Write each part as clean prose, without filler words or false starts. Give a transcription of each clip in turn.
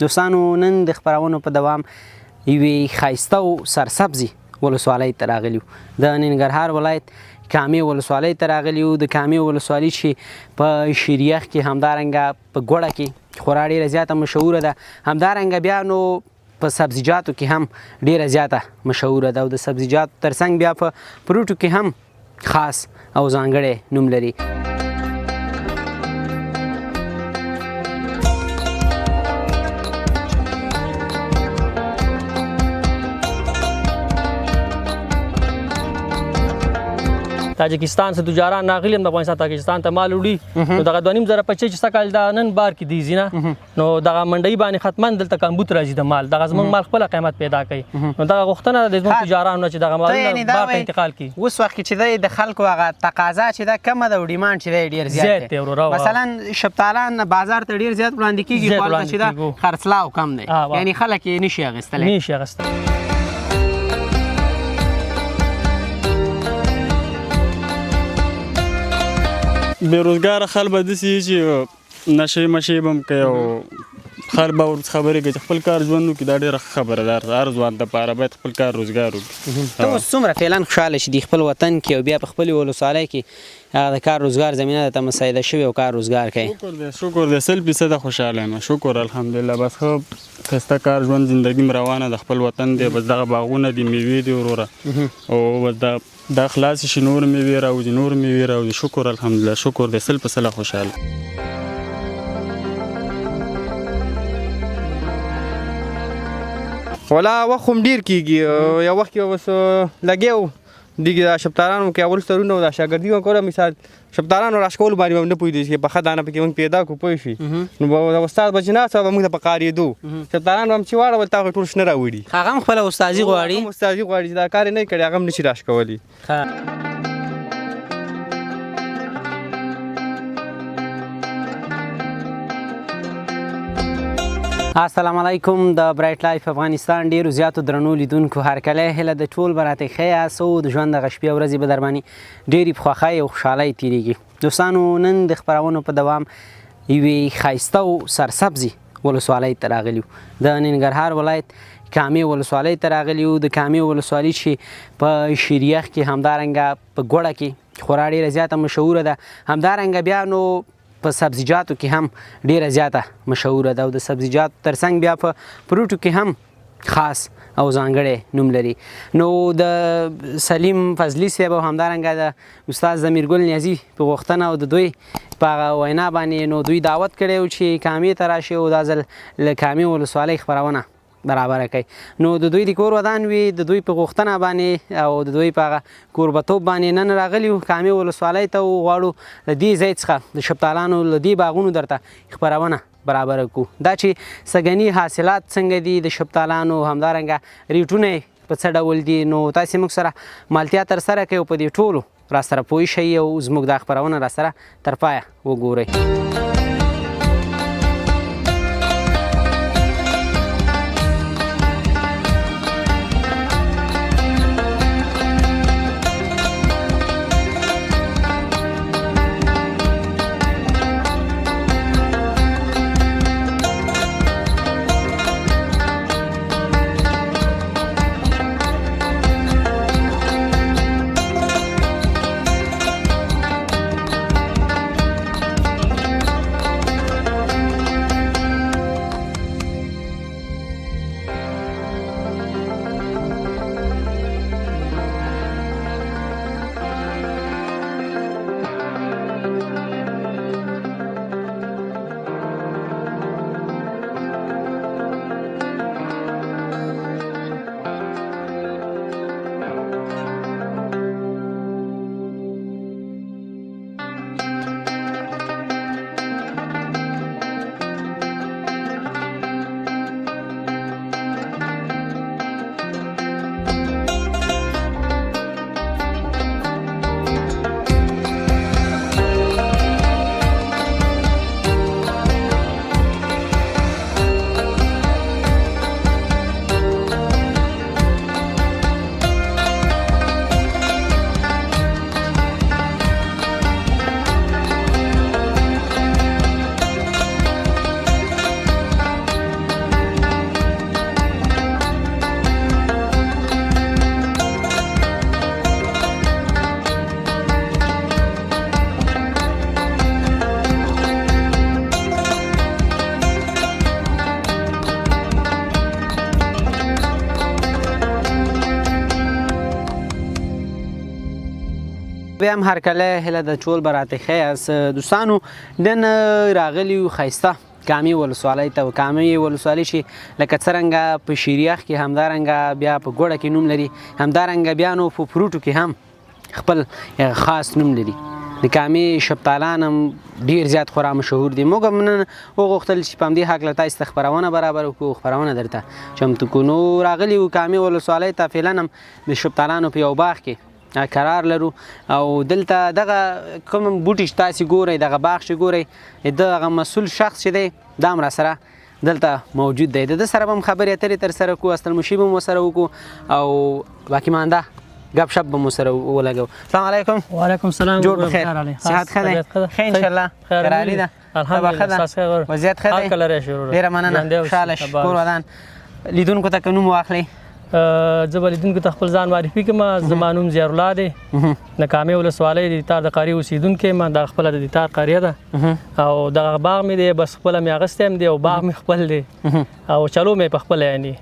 دوستانو نن د خپرونو په دوام یوې ښایسته او سرسبزې ولسوالۍ ته راغلي یو. د ننګرهار ولایت کامې ولسوالۍ ته راغلي یو. د کامې ولسوالي چې په شیریخ کې همدارنګه په ګوړه کې خورا ډېره زیاته مشهوره ده، همدارنګه بیا نو په سبزیجاتو کې هم ډېره زیاته مشهوره ده او د سبزیجاتو ترڅنګ بیا په فروټو کې هم خاص او ځانګړی نوم لري. تاجکستان څخه تجاران راغلي هم د افغانستان تاجکستان ته مال وړي، نو دغه 2,025 کال دا نن بار کې دی ځینه نو دغه منډۍ باندې ختمن دلته کمبوت راځي د مال، دغه زموږ مال خپل قیمت پیدا کوي. نو دغه غوښتنه د زموږ تجارانو چې دغه مالونه بار ته انتقال کړي. اوس وخت کې چې د خلکو هغه تقاضا چې دا کمه ده او ډیمانډ چې ډیر زیات دی. مثلا شفتالان بازار ته ډیر زیات وړاندې کیږي، خو چې دا خرڅلاو کم دی، یعنی خلک یې نشي اخیستلی. بیروزګار خلک به داسې وي چې نشې مشې به هم کوي او خلک به ورته خبرې کوي چې خپل کار ژوند وکړي. دا ډېره ښه خبره ده، هر ځوان دپاره باید خپل کار روزګار وکړي. ته اوس څومره فعلا خوشحاله چې د خپل وطن کې او بیا په خپلې ولسوالۍ کې هغه د کار روزګار زمینه درته مساعده شوې او کار روزګار کوي؟ شکر دی 100% خوشحاله یم، شکر الحمدلله. بس ښه ښایسته کار ژوند زندګي م روانه د خپل وطن دی. بس دغه باغونه دي، میوې دي وروره، او بس دا خلاص شي، نور میوې راوځي، نور میوې راوځي. شکر الحمدلله، شکر دی 100% خوشحاله. ولا وخت هم ډېر کېږي، یو وخت کې بس لګیا وو دغې د شفتالانو کې اول سرونه و د شاګردي مې کوله، مثال شفتالانو راشکولو باندې به نه پوهېدو چې پخه دانه پکې موږ پیدا کړو پوه شوې. نو به استاد به چې ناست به موږ ته په قارېدو شفتالان به هم چې واړول تا خو ټول شنه راوړي. هغه هم خپله استادي غواړي؟ استادي غواړي چې دا کار یې نه کړی، هغه هم نشي راشکولی. السلام علیکم. د برایټ لایف افغانستان ډیرو زیاتو درنو لیدونکو هرکلی هیله د ټول به راته ښه یاست او د ژوند دغه شپې او ورځې به در باندې ډېرې په خوښۍ او خوشحالۍ تېرېږي. دوستانو نن د خپرونو په دوام یوې ښایسته او سرسبزې ولسوالۍ ته راغلي یو. د ننګرهار ولایت کامې ولسوالۍ ته راغلي یو. د کامې ولسوالي چې په شیریخ کې همدارنګه په ګوړه کې خورا ډېره زیاته مشهوره ده، همدارنګه بیا نو په سبزیجاتو کې هم ډېره زیاته مشهوره ده او د سبزیجاتو ترڅنګ بیا په فروټو کې هم خاص او ځانګړی نوم لري. نو د سلیم فضلي صاحب او همدارنګه د استاد ضمیرګل نیازي په غوښتنه او د دوی په هغه وینا باندې نو دوی دعوت کړی و چې کامې ته راشي او دا ځل له کامې ولسوالۍ خپرونه برابره کوي. نو د دوی د کور ودان وي، د دوی په غوښتنه باندې او د دوی په هغه کوربتوب باندې نن راغلي یو کامې ولسوالۍ ته، وغواړو له دې ځای څخه د شفتالانو له دې باغونو درته خپرونه برابره کړو. دا چې سږني حاصلات څنګه دي د شفتالانو، همدارنګه ریټونه په څه ډول دي، نو تاسې موږ سره مالتیا ترسره کوي او په دې ټولو راسره پوه شئ او زموږ دا خپرونه راسره تر پایه وګورئ. بیا هم هرکله هله د ټول براته خیاس دوستانو نن راغلی ښایسته کامې ولسوالۍ ته کامې ولسوالۍ چې لکه څرنګه په شیریخ کې همدارنګه بیا په ګوړه کې نوم لري همدارنګه بیا نو په فروټو کې هم خپل خاص نوم لري د کامې شپتالان هم ډیر زیات خورا مشهور دي موږ هم نن وغوښتل چې په همدې هکله تاسو ته خپرونه برابر کړو خپرونه درته چمتو کړو نو راغلي وو کامې ولسوالۍ ته فعلا هم د شپتالانو په یو باغ کې قرار لرو او دلته دغه کوم بوټي چې تاسو ګورئ دغه باغ چې ګورئ دغه مسؤل شخص چې دی دا هم راسره دلته موجود دی د سره هم خبرې اترې تر سره کوو استلمشي به مو سره وکړو او باقي مانده گپ شپ به مو سره ولګو السلام علیکم وعلیکم السلام جوړ بخیر صحت ښه دی خیر ان شاء الله خیرالي ده الحمدلله وضعیت ښه دی ډېره مننه خوشحاله شکر ودان لیدونکو ته که نوم واخلئ زه به لیدونکو ته خپل ځان معرفي کړم زما نوم ضیاءالله دی د کامې ولسوالۍ د دیتار د قاري اوسېدونکی یم دا خپله د دیتار قاریه ده او دغه باغ مې دی بس خپله مې اخیستی هم دی او باغ مې خپل دی او چلو مې په خپله یعنې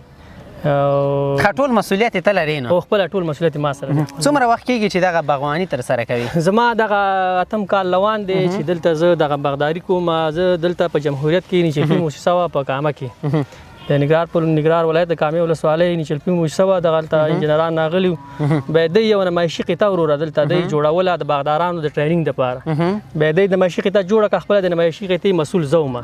ټول مسؤلیت ته لري نو او خپل ټول مسؤلیت ما سره دی څومره وخت کېږي چې دغه باغواني تر سره کوي زما دغه اتم کال روان دی چې دلته زه دغه باغداري کوم زه دلته په جمهوریت کې نیچلپي موسسه وه په کامه کې د نګرهار ولایت د کامې ولسوالۍ نیچلپي موسسه وه دغلته انجینران راغلي وو بیا دوی یو نمایشي قطعه وروره دلته دوی جوړوله د باغدارانو د ټریننګ دپاره بیا دوی د نمایشي قطعه جوړه کړه خپله د نمایشي قطعې مسؤل زه وم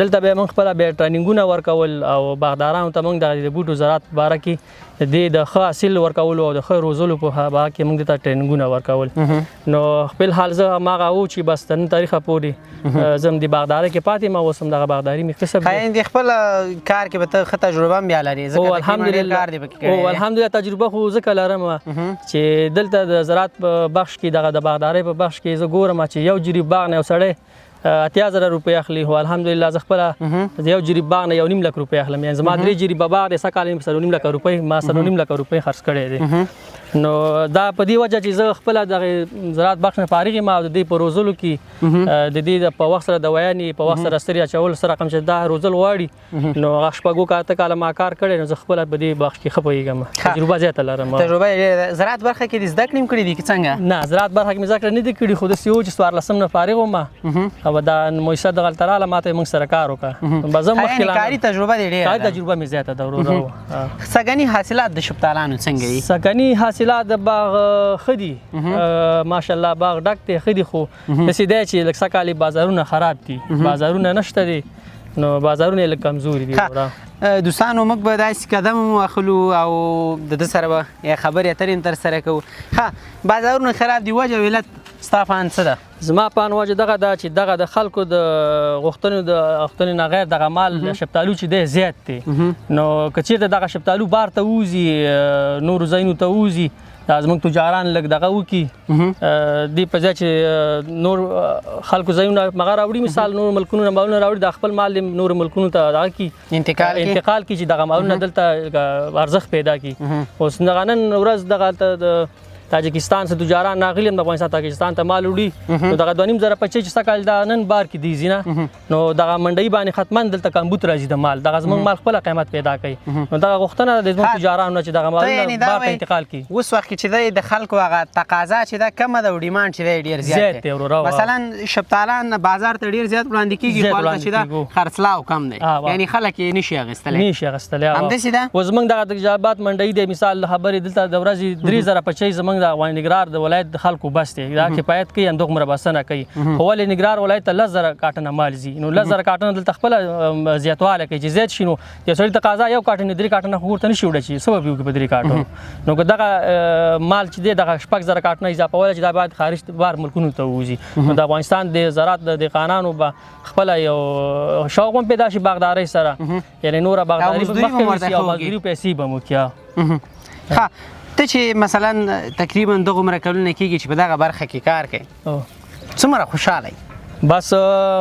دلته بیا موږ خپله بیا ټریننګونه ورکول او باغدارانو ته موږ د بوټو زراعت په باره کې د ښه حاصل ورکولو او د ښه روزلو په باره کې موږ دته ټریننګونه ورکول نو خپل حال زه هماغه و چې بس تر نن تاریخه پورې زه هم د باغدارۍ کې پاتې یم اوس هم دغه باغداري مې کسب دی د خپل کار کې به ته ښه تجربه هم بیا لرې ځکه الحمدلله تجربه خو ځکه لرم چې دلته د زراعت په بخش کې دغه د باغدارۍ په بخش کې زه ګورم چې یو جریب باغ نه یو سړی 8000 روپۍ اخلي خو الحمدلله زه خپله د یو جریب باغ نه 1.5 لک روپۍ اخلم یعنې زما 3 جریبه باغ دی سږ کال مې 1.5 لکه روپۍ ما 1.5 لکه روپۍ خرڅ کړی دی نو دا په دې وجه چې زه خپله دغه زراعت بخش نه فارغ یم او د دې په روزلو کې د دې په وخت سره دوايانې په وخت سره سترې اچول سره رقم چې دا روزل غواړي نو هغه شپږو کاته کاله ما کار کړی نو زه خپله په دې بخش کې ښه پوهېږم تجربه زیاته لرم تجربه زراعت برخه کې د زده کړې هم کړې دي که څنګه نه زراعت برخه کې مې زده کړه نه دي کړي خو داسې و چې 14 نه فارغ وم او دا مؤسسه دغلته راغله ما ته موږ سره کار وکړه به زه مخکې کاري تجربه دې ډېره کاري تجربه مې زیاته ده وروره سږني حاصلات د شپتالانو څنګه دي سږني حاصلات د باغ ښه دي ماشاءالله باغ ډک دی ښه دي خو داسې دی چې لږ سږ کال بازارونه خراب دي بازارونه نشته دي نو بازارونه یې لږ کمزوري دي دوستانو موږ به داسې قدم هم واخلو او د ده سره به خبرې اترې هم ترسره کوو ښه بازارونه خراب دي وجه علت ستا په اند څه ده زما په اند وجه دغه ده چې دغه د خلکو د غوښتنې نه غیر دغه مال شفتالو چې دی زیات دی نو که چېرته دغه شفتالو بار ته ووځي نورو ځایونو ته ووځي دا زموږ تجاران لږ دغه وکړي دې په ځای چې نور خلکو ځایونه مغه راوړي مثال نور ملکونو نه مالونه راوړي د خپل مال نور ملکونو ته دغه کړي انتقال کړي چې دغه مالونه دلته ارزښت پیدا کړي اوس دغه نن ورځ دغه د تاجکستان څخه تجاران راغلي هم د افغانستان تاجکستان ته مال وړي نو دغه 2.5 زره پچې چې سږ کال دا نن بار کې دی نه نو دغه منډۍ باندې ختمن دلته کمبوت راځي د مال دغه زموږ مال خپل قیمت پیدا کوي نو دغه غوښتنه د زموږ تجارانو چې دغه مال بار ته انتقال کړي اوس وخت چې د خلکو هغه تقاضا چې دا کمه ده او ډیمانډ چې دی ډیر زیات دی مثلا شپتالان بازار ته ډیر زیات وړاندې کیږي خو چې دا خرڅلاو کم دی یعنی خلک یې نشي اغوستلی همداسې ده اوس زموږ دغه د جلبات منډۍ دی مثال خبرې دلته د ورځې 3 زره پچې زموږ د افغان نګرهار ولایت د خلکو بس دی دا کفایت کوي اندوغه بسنه کوي خو ولې نګرهار ولایت ته 10 زره کاټنه مال ځي نو 10 زره کاټنه دلته خپل زیاتواله کوي چې زیات شي نو یو سړي تقاضا یو کاټنه 3 کاټنه خو ورته نشي وړي چې سبب یو کې په 3 کاټنه نو که دغه مال چې دی دغه 6 زره کاټنه اضافه ول چې دا باید خارج بار ملکونو ته وځي نو د افغانستان د زراعت د قانونو به خپل یو شوق هم پیدا شي باغداري سره یعنی نور باغداري په مخکې شي او مزدوري پیسې به مو کیا ها ته چې مثلا تقریبا دغه عمر کلونه کېږي چې په دغه برخه کې کار کوي څومره خوشحاله بس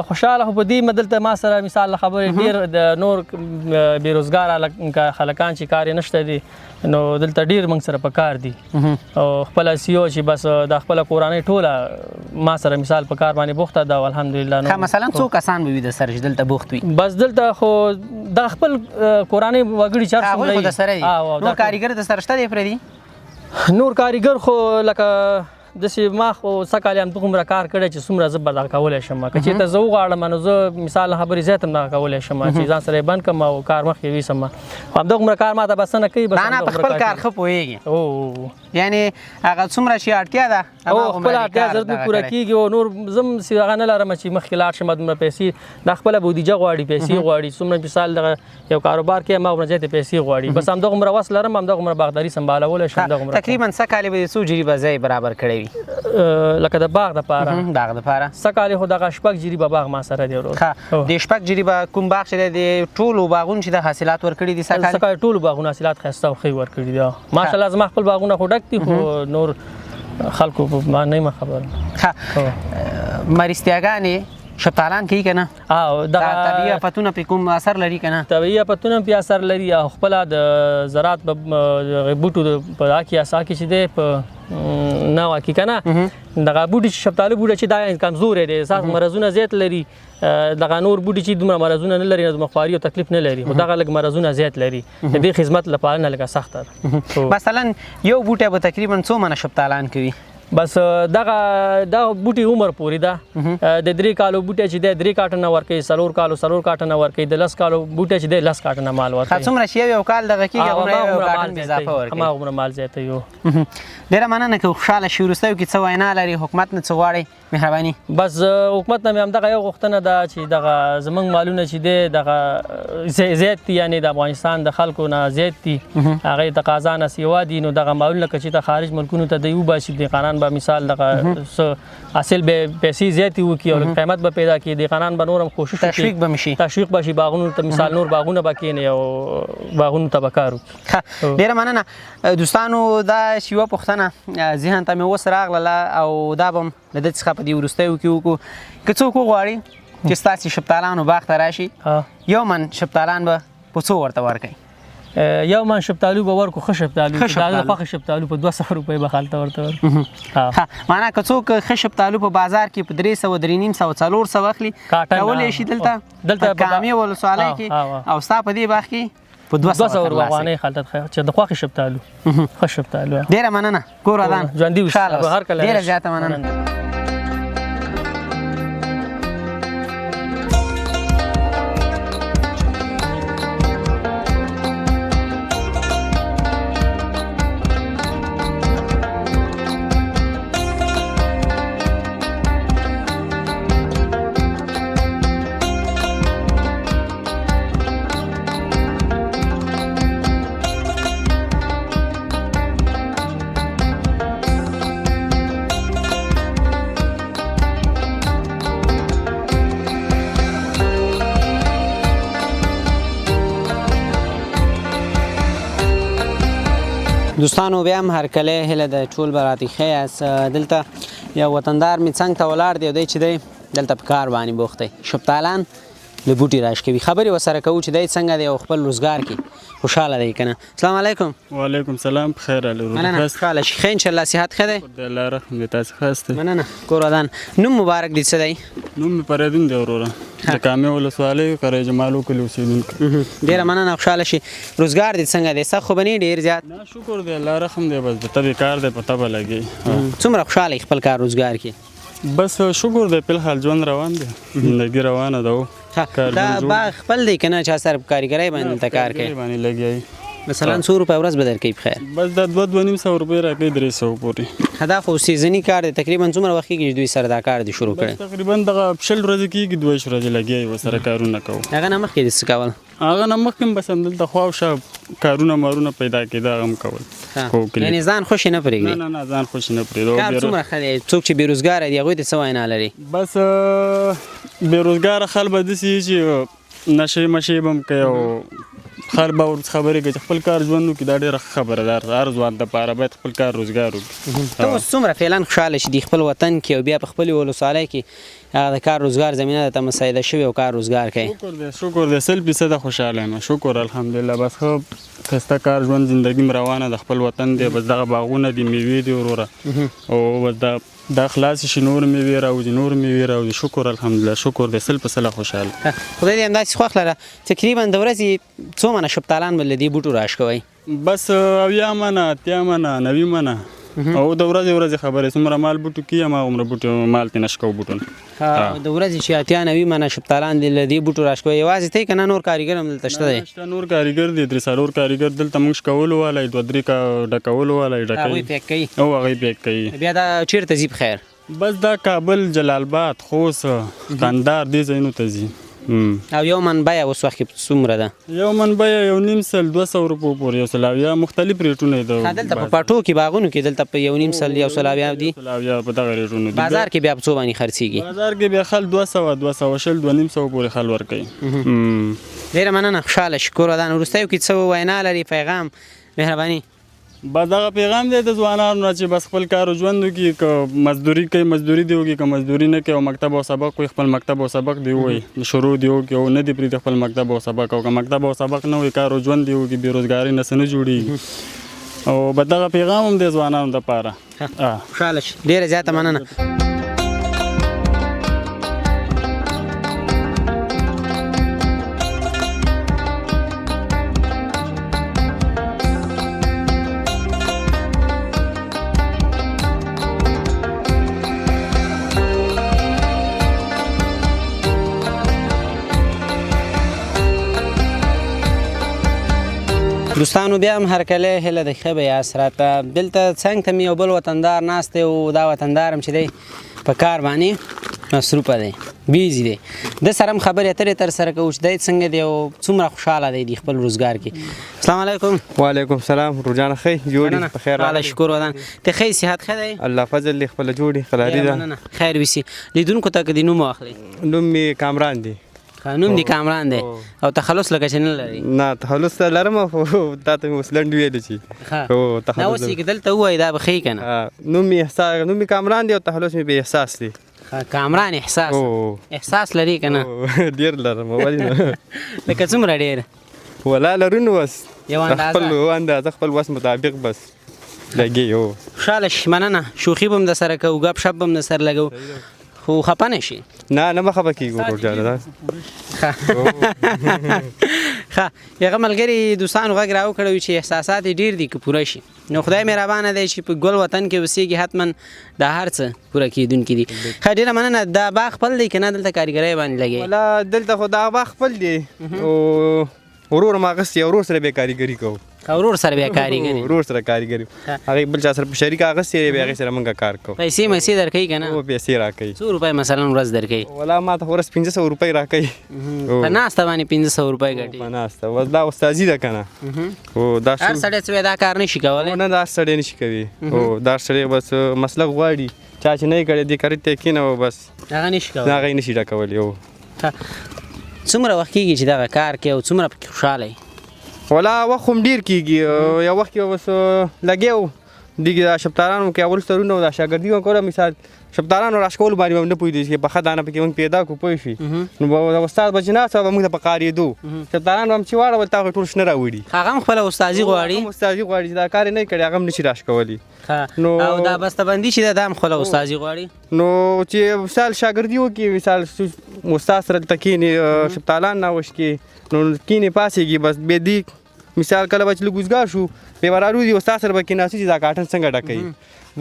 خوشحاله خو په دې مدلته ما سره مثال خبرې ډیر د نور بیروزګار خلکان چې کار نشته دي نو دلته ډیر موږ سره په کار دي او خپل سیو چې بس د خپل کورانۍ ټوله ما سره مثال په کار باندې بوخته ده الحمدلله نو مثلا څو کسان به وي د سره چې دلته بوخت وي بس دلته خو د خپل کورانۍ وګړي چار څومره دي نو کاریګر د سره شته دی پرې دي نور کاریګر خو لکه داسې ما خو سږ کال هم دومره کار کړی چې څومره زه به دغه کولی شم که چېرته زه وغواړم نو زه مثال خبرې زیات هم دغه کولی شم چې ځان سره یې بند کړم او کار مخکې یوسم خو همدغومره کار ما ته بس نه کوي دا نه په خپل کار ښه پوهېږي او یعنې هغه څومره چې اړتیا ده او خپل اړتیا ضرورت مې پوره کېږي او نور زه هم هغه نه لرم چې مخکې لاړ شم دومره پیسې دا خپله بودیجه غواړي پیسې غواړي څومره مثال دغه یو کاروبار کې هماغومره زیاتې پیسې غواړي بس همدغومره وس لرم همدغومره باغداري سمبالولی شم همدغومره تقریبا څه کالې به څو جریبه ځای برابر کړی وي لکه د باغ دپاره باغ دپاره سږ کال خو دغه شپږ جریبه باغ ما سره دی ورور ښه د شپږ جریبه کوم باغ چې دی د ټولو باغونو چې د حاصلات ورکړي دي سږ کال سږ کال ټولو باغونو حاصلات ښایسته او ښې ورکړي دي ماشاءالله زما خپل باغونه خو ډک دي خو نور خلکو ما نه یم خبر ښه مرستیاګانې شفتالان کوي که نه او دغه طبیعي افتونه پې کوم اثر لري که نه طبیعي افتونه پې اثر لري او خپله د زراعت بوټو په هغه کې اسا کې چې دی په نوع کې که نه دغه بوټي چې شفتالو بوټی چې دا کمزوری دی اساس مرضونه زیات لري دغه نور بوټي چې دومره مرضونه نه لري دومره خواري او تکلیف نه لري خو دغه لږ مرضونه زیات لري د دې خدمت لپاره نه لږه سخته ده مثلا یو بوټی به تقریبا څو منه شفتالان کوي بس دغه بوټي عمر پورې ده د 3 کالو بوټي چې د 3 کاټنه ورکوي 4 کاټنه ورکوي د 10 کالو بوټي چې د 10 کاټنه مال ورکوي څومره چې یو کال دغه کېږي هغومره کاټن به اضافه ورکوي هماغومره مال زیاتوي ډېره مننه که خوشحاله شي وروستیو کې څه وینا لري حکومت نه څه غواړئ مهرباني بس حکومت نه مې همدغه یو غوښتنه ده چې دغه زموږ مالونه چې دی دغه زیات دي یعنې د افغانستان د خلکو نه زیات دي هغې تقاضا نه سیوا دي نو دغه مالونه که چېرته خارج ملکونو ته دی وباسي دهقانان به مثال دغه حاصل به پیسې زیاتې وکړي او قیمت به پیدا کړي دهقانان به نور هم کوشش وکړي تشویق به مشي تشویق به شي باغونو ته مثال نور باغونه به کښېني او باغونو ته به کار وکړي ډېره مننه دوستانو دا یوه پوښتنه ذهن ته مې اوس راغله او دا به هم له ده څخه په دې وروستیو کې وکړو که څوک وغواړي چې ستاسې شفتالانو باغ ته راشي یو من شفتالان به په څو ورته ورکوي یو من شفتالو به ورکو ښه شفتالو د خوښه شفتالو په 200 روپۍ به هلته ورته ورکړو معنا که څوک ښه شفتالو په بازار کې په 300 350 400 اخلي کولی شي دلته کامې ولسوالۍ کې او ستا په دې باغ کې په 200 افغانۍ خلطت چې د خوښې شفتالو ښه شفتالو ډېره مننه کور ودان ژوندي اوسه هر کله ډېره زیاته مننه دوستانو بیا هم هرکلی هیله ده ټول به راته ښه یاست دلته یو وطندار مې څنګ ته ولاړ دی او دی چې دی دلته په کار باندې بوخت دی شفتالان له بوټي راش کوي خبرې ورسره کوو چې دی څنګه دی او خپل روزګار کې خوشحاله دی که نه السلام علیکم وعلیکم سلام بخیر مننه خوشحاله شي ښه انشاءالله صحت ښه دی د الله رحم دی تاسې ښه یاست مننه کور ودان نوم مبارک دی څه دی نوم مې فریدون دی وروره د کامې ولسوالۍ قریه جمالو کلي اوسېدونکی ډېره مننه خوشحاله شي روزګار دې څنګه دی سخت خو به نه ډېر زیات نه شکر دی الله رحم دی بس د تبې کار دی په تبه لګي څومره خوشحاله خپل کار روزګار کې بس شکر دی فی الحال ژوند روان دی زندګي روانه ده دا باغ خپل دی که نه چا سره په کارګرۍ باندې دلته کار کوي باندې لګیایي مثلا 100 روپۍ ورځ به درکوي په خیر بس دا 2-2.5 روپۍ راکوي 300 پورې دا خو سیزني کار دی تقریبا څومره وخت کېږي چې دوی سره دا کار دی شروع کړی تقریبا دغه 20 ورځې کېږي 2 ورځې لګیایي ورسره کارونه کوو هغه نه مخکې دې څه کول هغه نه مخکې هم بس همدلته خوا او شا کارونه مارونه پیدا کېده هغه هم کول یعنې ځان خوشي نه پرېږدي نه نه ځان خوشي نه پرېږدو کار څومره ښه دی څوک چې بېروزګاره دي هغوی ته څه وینا لري بس بېروزګاره خلک به داسې چې نشې مشې به هم کوي او خلک به ورڅ خبرې کوي چې خپل کار ژوند وکړي دا ډېره ښه خبره ده هر ځوان دپاره باید خپل کار روزګار وکړي ته اوس څومره فعلا خوشحاله شي د خپل وطن کې او بیا په خپلې ولسوالۍ کې هغه د کار روزګار زمینه درته مساعده شوې او کار روزګار کوي شکر دی 100% خوشحاله یم شکر الحمدلله بس ښه ښایسته کار ژوند زندګي م روانه د خپل وطن دی بس دغه باغونه دي میوې دي وروره او بس دا خلاص شي نور میوې راوځي نور میوې راوځي شکر الحمدلله شکر دی 100% خوشحاله خدای دې همداسې خوښ لره تقریبا د ورځې څو منه شفتالان به له دې بوټو راش کوئ بس 80 منه 80 منه 90 منه او د ورځې خبرې څومره مال بوټو کې هماغومره بوټو مال ترې نشکو بوټونه د ورځې چې اتیا نوي منه شپتالان دي له دې بوټو راشکوي یوازې ته که نه نور کاریګر هم دلته شته دی؟ شته نور کاریګر دي 3 کاریګر دلته موږ شکولو والی 2-3 ډکولو والی هغوی پیک کوي او هغوی پیک کوي. بیا دا چیرته ځي په خیر؟ بس دا کابل، جلال آباد، خوست، کندهار دې ځایونو ته ځي. او یو من بیه اوس وخت کې څومره ده؟ یو من بیه 1.5 سل 200 روپو پورې یو سل اویا مختلف ریټونه دي. دلته په پټو کې باغونو کې دلته په 1.5 سل یو سل اویا دي؟ په دغه ریټونو دي. بازار کې بیا په څو باندې خرڅېږي؟ بازار کې بیا خل 200 2.5 پورې خل ورکوي. ډېره مننه، خوشحاله شکر ادا. وروستیو کې څه وینا لري، پیغام، مهرباني؟ بس دغه پیغام دی د ځوانانو نه چې بس خپل کار او ژوند وکړي. که مزدوري کوي مزدوري دې وکړي، که مزدوري نه کوي او مکتب او سبق کوي خپل مکتب او سبق دې ووایي، شروع دې وکړي او نه دې پرېږدي خپل مکتب او سبق. او که مکتب او سبق نه وي کار او ژوند دې وکړي، بېروزګاري نه څه نه جوړېږي. او بس دغه پیغام هم دی ځوانانو دپاره. خوشحاله شي، ډېره زیاته مننه. دوستانو بیا هم هرکلی هیله د ښه به یاست راته. دلته څنګ ته مې یو بل وطندار ناست دی او دا وطندار هم چې دی په کار باندې مصروفه دی، بیزي دی. ده سره هم خبرې اترې ترسره کوو چې دی څنګه دی او څومره خوشحاله دی د خپل روزګار کې. السلام علیکم. وعلیکم السلام. روجانه ښه جوړې په خیر راغلی؟ شکر ودان. ته ښه صحت ښه دی؟ الله فضل دی خپله جوړې خلاري ده. خیر وسي. لیدونکو ته که د نوم واخلئ. نوم مې کامران دی. نوم دی کامران دی او تخلص لکه چې نه لري؟ نه تخلص ته لرم خو تا ته مې اوس لنډ ویلې چې نه اوس یې که دلته ووایي دا به ښه که نه؟ نوم مې کامران دی او تخلص مې بې احساس دی. کامران احساس؟ احساس لري که نه؟ ډېر لرم. ولې نه؟ لکه څومره ډېر؟ ولا لرو نو بس یو اندازه خپل وس مطابق بس لګي. خوشحاله شي، مننه. شوخي به هم در سره کوو، ګپ شپ به هم در سره لګو، خو خفه نه شي؟ نه به خفه کېږو روجانه. ښه هغه ملګري دوستانو غږ راوکړی چې احساسات یې ډېر دي که پوره شي نو خدای مهربانه دی چې په ګل وطن کې اوسېږي حتما دا هر څه پوره کېدونکي دي. ښه ډېره مننه. دا باغ خپل دی که نه دلته کارګرۍ باندې لګوي؟ ولا دلته خو دا باغ خپل دی او ورور ما اخیستی، ورور سره بیا کاریګري کوو. ورور سره بیا کاریګري؟ ورور سره کاریګري هغې بل چا سره په شریک اخیستی دی بیا هغې سره مونږ کار کوو. پیسې میسې درکوي که نه؟ پیسې راکوي. څو روپۍ مثلا ورځ درکوي؟ ولا ما ته ورځ 500 روپۍ راکوي. په ناسته باندې 500 روپۍ ګټي؟ په ناسته اوس دا استازي ده که نه. دا هر سړی څه دا کار نشي کولی؟ نه دا هر سړی نشي کوي. او دا سړی بس مسلک غواړي، چا چې نه یې کړی دې کاري ته کېنه او بس هغه نشي کولی. هغه یې نشي ډکولی. څومره وخت کېږي چې دغه کار کوي او څومره پکې خوشحاله یې؟ ولا وخت خو هم ډېر کېږي. یو وخت کې اوس لګیا وو دغې شفتالانو کې اول سترونه او دا شاګردي مې کوله. مثال شفتالانو راشکولو باندې به هم نه پوهېدو چې پخه دانه پکې موږ پیدا کړو پوه شوې. نو به استاد به چې ناست به موږ ته په قارېدو. شفتالان به هم چې واړول تا خو ټول شنه راوړي. هغه هم خپله استازي غواړي؟ هم استازي غواړي چې دا کار یې نه کړی هغه هم نشي راشکولی. او دا بسته‌بندي چې ده دا هم خپله استازي غواړي؟ نو چې مثال شاګردي وکړي، مثال استاد سره دلته کښېني شفتالان ناوشکي نو کښېني پاسېږي بس بیا دی مثال کله به چې لږ وزګار شو بیا به راروځي استاد سره به کېناستو چې دا کاټن څنګه ډکوي.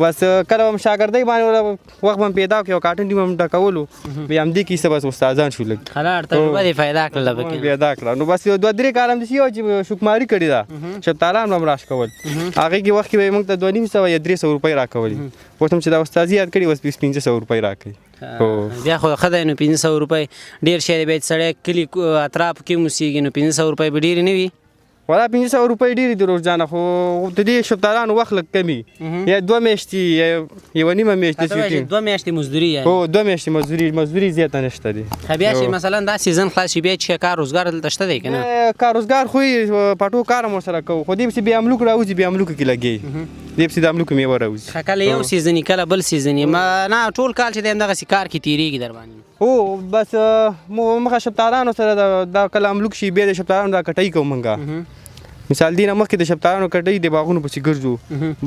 بس کله به هم شاګردۍ باندې وخت به هم پیدا کړو او کاټن دې به هم ډکولو بیا همدې کیسه بس استادان شو لږ تجربه دې پیدا کړله پکې پیدا کړه. نو بس 2-3 کال هم داسې یو چې شوکماري کړې ده شفتالان به هم راشکول. هغې کې وخت کې به یې موږ ته 250 یا 300 روپۍ راکولې. اوس هم چې دا استازي یاد کړي اوس 500 روپۍ راکوي. بیا خو ښه دی. نو 500 روپۍ ډېر شی دی. بیا سړی کلي اطرافو کې اوسېږي نو 500 روپۍ به ډېرې نه وي؟ ولا 500 روپۍ ډېرې دي روزانه خو د دې شفتالانو وخت لږ کم وي. یا 2 میاشتې یا یوه نیمه میاشت داسې 2 میاشتې مزدوري یعنې؟ هو 2 میاشتې مزدوري زیاته نشته دي. بیا چې مثلا دا سیزن خلاص شي بیا چې کار روزګار دلته شته دی که نه؟ کار روزګار خو یې پټو کار هم ورسره کوو خو دې پسې بیا املوک راوځي بیا املوکو کې لګوي. دې پسې د املوکو میوه راوځي. کله یو سیزن کله بل سیزن نه ټول کال چې دی همدغسې کار کې تېرېږي در باندې؟ هو بس مخه شفتالانو سره دا کله املوک شي بیا د شفتالانو دا کټۍ کوو مونږ. مثال دې نه مخکې د شفتالانو کټۍ د باغونو پسې ګرځو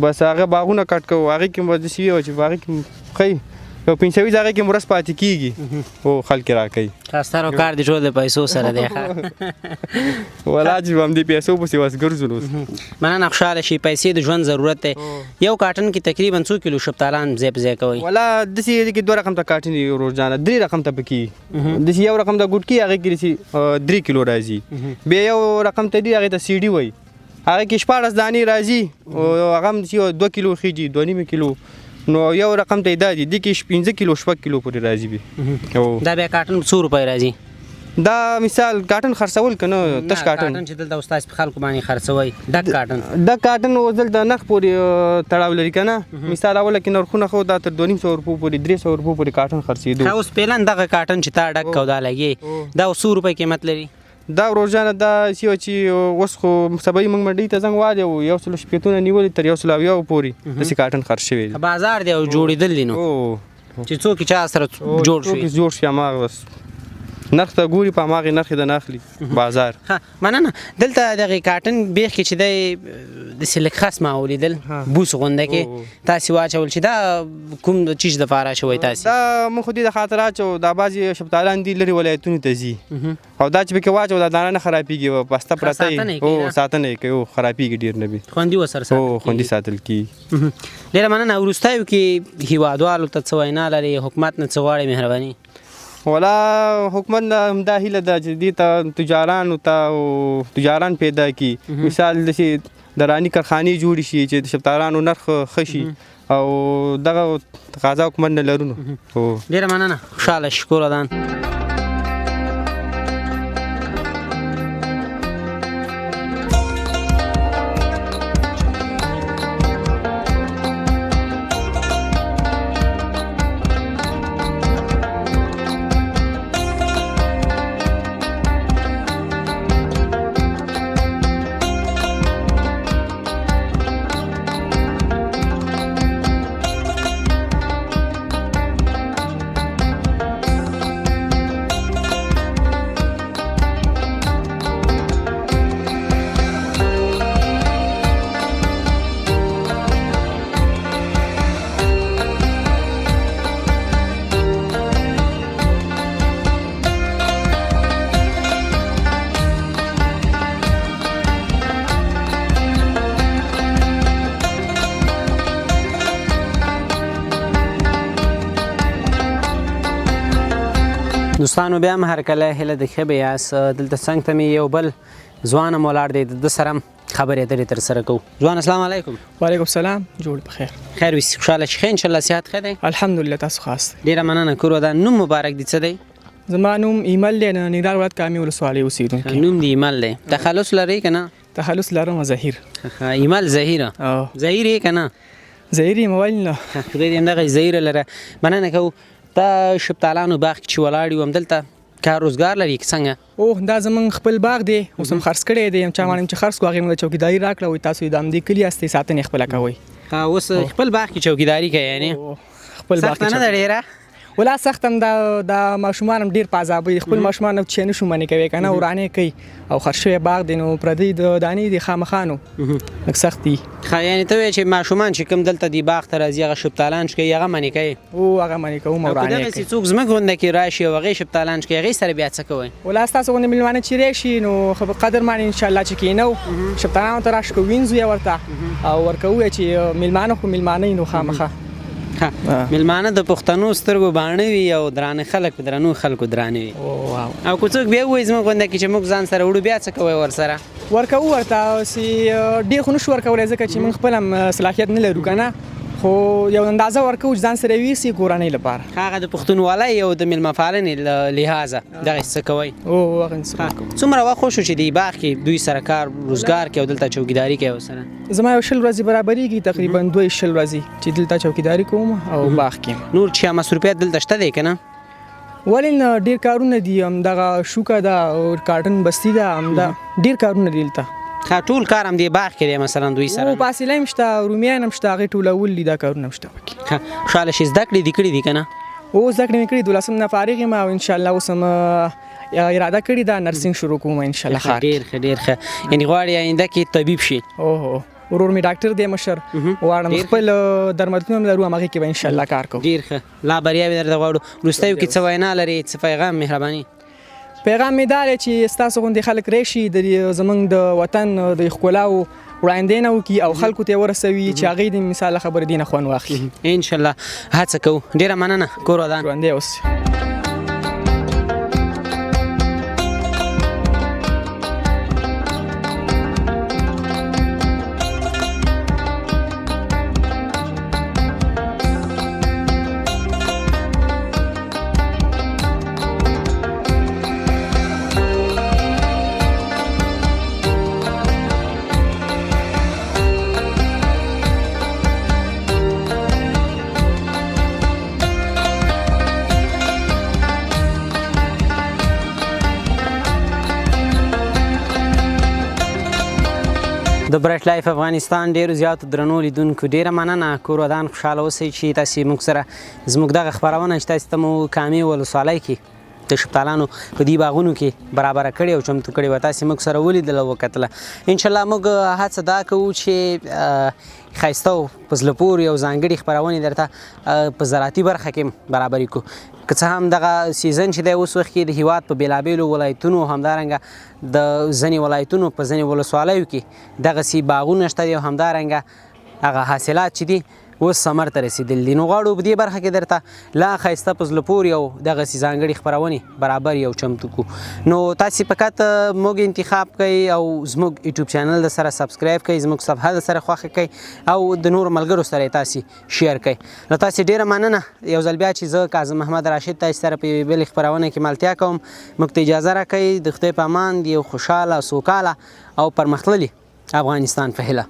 بس هغه باغونه کټ کوو. هغې کې به داسې وي چې په هغې کې ښایي یو پنځوي ځای کې مرس پاتې کیږي او خلک راکوي تاسو کار دی ټول د پیسو سره دی ولا چې هم دې پیسو پسې واس ګرځو نو مننه خوشاله شي پیسې د ژوند ضرورت دی یو کارټن کې تقریبا 2 کیلو شفتالان ځای په ځای کوي ولا داسې کې 2 رقم ته کارټن روزانه 3 رقم ته پکې داسې یو رقم ته ګوټکي هغه کې 3 کیلو راځي بیا یو رقم ته دی هغه ته سیډي وای هغه کې 14 دانې راځي او هغه هم 2 کیلو خيږي 2.5 کیلو نو یو رقم ته دی د کې 15 کیلو 6 کیلو پورې راځي به او دا بیا کارټن 100 روپۍ راځي دا مثال کارټن خرڅول کنه تش کارټن چې دلته استاد په خلکو باندې خرڅوي دا کارټن وزل د نخ پورې تړاو لري کنه مثال اوله کې نرخونه خو دا تر 250 روپو پورې 300 روپو پورې کارټن خرڅېدو اوس پهلن دغه کارټن چې تا ډک کو دا لګي دا 100 روپۍ قیمت لري دا روزانه دا چې اوس خو سبای موږ منډي ته څنګه واده یو څل شپېتونه نیولې تر یو څل یو پورې د کارټن خرڅ شوی بازار دی او جوړېدل دي نو چې څوک چا سره جوړ شي ما بس نرخ ته ګوري په ماغه نرخ د ناخلي بازار مننه دلته دغه کارټن بیخ کې چې د سلیک خاص ما ولیدل بوس غونډه کې تاسو واچول چې دا کوم چیز د فاره شوی تاسو دا مخ دې د خاطرات او د بازي شپتالان دي لري ولایتونه ته زی او دا چې کې واچو دا دانه خرابېږي پسته پرته او ساتنه کوي او خرابېږي ډیر نه وي خوندي وسر او خوندي ساتل کی ډیر مننه ورستایو کې هیوادوالو ته څوینا لري حکومت نه څواړي مهرباني ولا حکومت دا هیله ده چې دې ته تجاران پیدا کی مثال د رانی کارخانه جوړ شي چې د شفتالانو نرخ خشي او دغه تقاضا حکومت نه لرونو ډیره مننه خوشاله شکر ادان دوستانو بیا هم هر کله هله د ښه به یاست دلته څنګ ته مې یو بل ځوان هم ولاړ دی د سره هم خبرې اترې ترسره کوو ځوان السلام علیکم وعلیکم السلام جوړ بخیر خیر وي خوشحاله شي ښه انشاءالله صحت ښه دی الحمدلله تاسو خاص ډېره مننه کور ودان نوم مبارک دی څه دی زما نوم ایمل دی نه ننګرهار ولایت کامې ولسوالۍ اوسېدونکی نوم دی ایمل دی تخلص لري که نه تخلص لرم ظهیر ایمل ظهیره ظهیر یې که نه ظهیر یې موبایل نه خدای دې همدغه ظهیره لره مننه کوو تا شفتالانو باغ کې چې ولاړ یو همدلته کار روزګار لري که څنګه اوه دا زمونږ خپل باغ دی اوس هم خرڅ کړی دی چا مانم چې خرڅ کړو هغې موږ چوکیداري راکړه وایي تاسو د همدې کلي یاستئ ساتنې خپله کوئ اوس خپل باغ کې چوکیداري کوي یعنې خپل باغ سخته نه ده ډېره ولا سخت هم د ماشومان هم ډېر په عذابوي خپل ماشومان هم چې نشو منې کوي که نه ورانې کوي او خرڅ شوی باغ دی نو پردی د دانې دي خامخا نو لږ سخت دي یعنې ته وایې چې ماشومان چې کوم دلته دي باغ ته راځي هغه شفتالان چې کوي هغه منې کوي او هغه منې کوم او ورانې کوي څوک زموږ غونډه کې راشي او هغې شفتالان چې کوي هغې سره بیا څه کوئ ولا ستاسو غوندې مېلمانه چې راشي نو قدرمن انشاءالله چې کینو شفتالانو ته راشو وینځو یې ورته او ورکوو چې مېلمانه خو مېلمانه نو خامخا مېلمانه د پښتنو سترګو باڼه وي او درانه خلک په درنو خلکو درانه وي او که څوک بیا ووایي زموږ غونډه کې چې موږ ځان سره وړو بیا څه کوئ ورسره ورکوو ورته ډېر خو نشو ورکولی ځکه چې موږ خپل هم صلاحیت نه لرو که نه خو یو اندازه ورکوو چې ځان سره ویسي کورنۍ لپاره هغه د پښتونولۍ او د مېلمه پالنې لحاظه دغه څه کوئ هغه څه څومره وخت خوښ چې دی باغ کې دوی سره کار روزګار کوي او دلته چوکیداري کوي ورسره زما یو 20 ورځې برابرېږي تقریبا 2 ورځې چې دلته چوکیداري کوم او باغ کې نور چې مصروفیت دلته شته دی که نه ولې نه ډېر کارونه دي همدغه شوکه ده او کارټن بستي ده همدا ډېر کارونه دي دلته ټول کار هم دی باغ کې دی مثلا دوی سره او فاصله هم شته رومیان هم شته هغې ټولول دي دا کارونه هم شته پکې خوشحاله شي زده کړې دي کړي دي که نه او زده کړې مې کړي 12 نه فارغ یم او انشاءالله اوس هم اراده کړې ده نرسنګ شروع کوم انشاءالله ډېر ښه ډېر ښه یعنې غواړې آینده کې طبیب شي اوه ورور می ډاکټر دی مشر واړم خپل درملتون هم لرو هغه کې به ان شاء الله کار کوو. ډیر ښه، لا بریاوي درته غواړو. وروستیو کې څه وینا لري، څه پیغام مهرباني؟ پیغام می دا چې ستاسو غوندې خلک راشي د زمونږ د وطن د ښکلاو وړاندې وکړي او خلکو ته ورسوي چې هغوی د مثال خبرې دي نه خوند واخلي. انشاءالله هڅه کوو. ډیره مننه، کور ودان. ژوندی اوسئ. د برایټ لایف افغانستان ډیرو زیاتو درنو لیدونکو ډیره مننه. کور ودان خوشحاله اوسئ چې تاسې موږ سره زموږ دغه خپرونه چې تاسې ته مو کامې ولسوالۍ کې د شفتالانو په دې باغونو کې برابره کړې او چمتو کړې وه، تاسې موږ سره ولیدله وکتله. انشاءالله موږ هڅه دا کوو چې ښایسته او په زړه پورې او ځانګړي خپرونې درته په زراعتي برخه کې برابرې کړو. که څه هم دغه سیزن چې دی اوس وخت کې د هیواد په بېلابېلو ولایتونو همدارنګه د ځینې ولایتونو په ځینې ولسوالیو کې دغسې باغونه شته دي او همدارنګه هغه حاصلات چې دي اوس ثمر ته رسېدلي دي. نو غواړو په دې برخه کې درته لا ښایسته په زړه پورې او دغسې ځانګړي خپرونې برابرې او چمتو کړو. نو تاسې فقط موږ انتخاب کوئ او زموږ یوټیوب چینل د سره سبسکرایب کوئ، زموږ صفحه د سره خوښه کوئ او د نورو ملګرو سره یې تاسې شیر کوئ. نو تاسې ډېره مننه. یو ځل بیا چې زه کاظم محمد راشد تاسې سره په یوې بلې خپرونه کې ملتیا کوم، موږ ته اجازه راکوئ. د خدای په امان د یو خوشحاله، سوکاله او پرمختللي افغانستان په هیله.